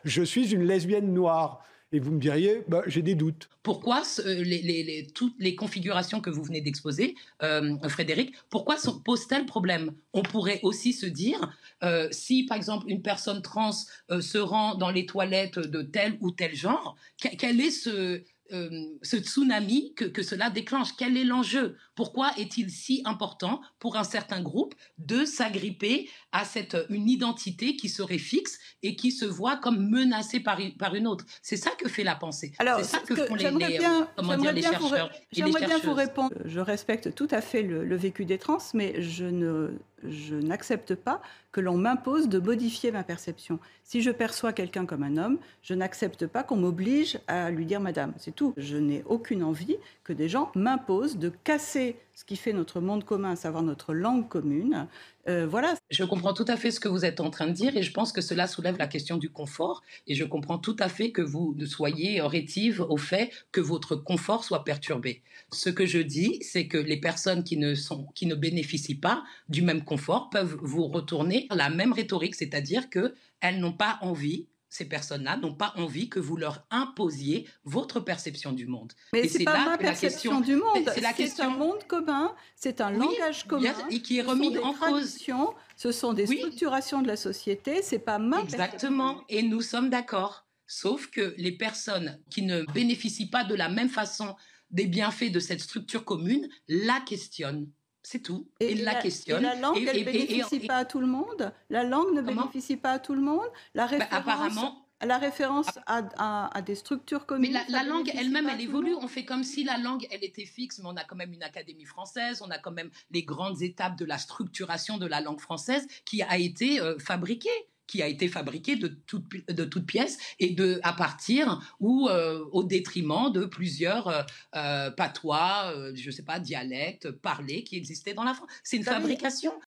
je suis une lesbienne noire. Et vous me diriez, j'ai des doutes. Pourquoi toutes les configurations que vous venez d'exposer, Frédéric, pourquoi posent-elles problème? On pourrait aussi se dire, si par exemple une personne trans se rend dans les toilettes de tel ou tel genre, quel est ce tsunami que cela déclenche? Quel est l'enjeu? Pourquoi est-il si important pour un certain groupe de s'agripper à une identité qui serait fixe et qui se voit comme menacée par une autre? C'est ça que fait la pensée. Alors, c'est ça que font les chercheurs. J'aimerais bien vous répondre. Je respecte tout à fait le vécu des trans, mais je n'accepte pas que l'on m'impose de modifier ma perception. Si je perçois quelqu'un comme un homme, je n'accepte pas qu'on m'oblige à lui dire madame. C'est tout. Je n'ai aucune envie que des gens m'imposent de casser ce qui fait notre monde commun, à savoir notre langue commune. Voilà. Je comprends tout à fait ce que vous êtes en train de dire et je pense que cela soulève la question du confort et je comprends tout à fait que vous soyez rétive au fait que votre confort soit perturbé. Ce que je dis, c'est que les personnes qui ne bénéficient pas du même confort peuvent vous retourner la même rhétorique, c'est-à-dire qu'elles n'ont pas envie, ces personnes-là n'ont pas envie que vous leur imposiez votre perception du monde. Mais c'est pas ma perception du monde, c'est un monde commun, c'est un langage commun, et qui est remis en cause. Ce sont des structurations de la société, c'est pas ma Exactement, et nous sommes d'accord. Sauf que les personnes qui ne bénéficient pas de la même façon des bienfaits de cette structure commune la questionnent. C'est tout. Et la question. Et la langue, elle ne bénéficie pas à tout le monde. La langue ne bénéficie pas à tout le monde. La référence à des structures communes. Mais la langue elle-même, elle évolue. On fait comme si la langue, elle était fixe, mais on a quand même une académie française, on a quand même les grandes étapes de la structuration de la langue française qui a été fabriquée de toutes pièces et à partir ou au détriment de plusieurs patois, je sais pas, dialectes, parlés qui existaient dans la France. C'est une fabrication.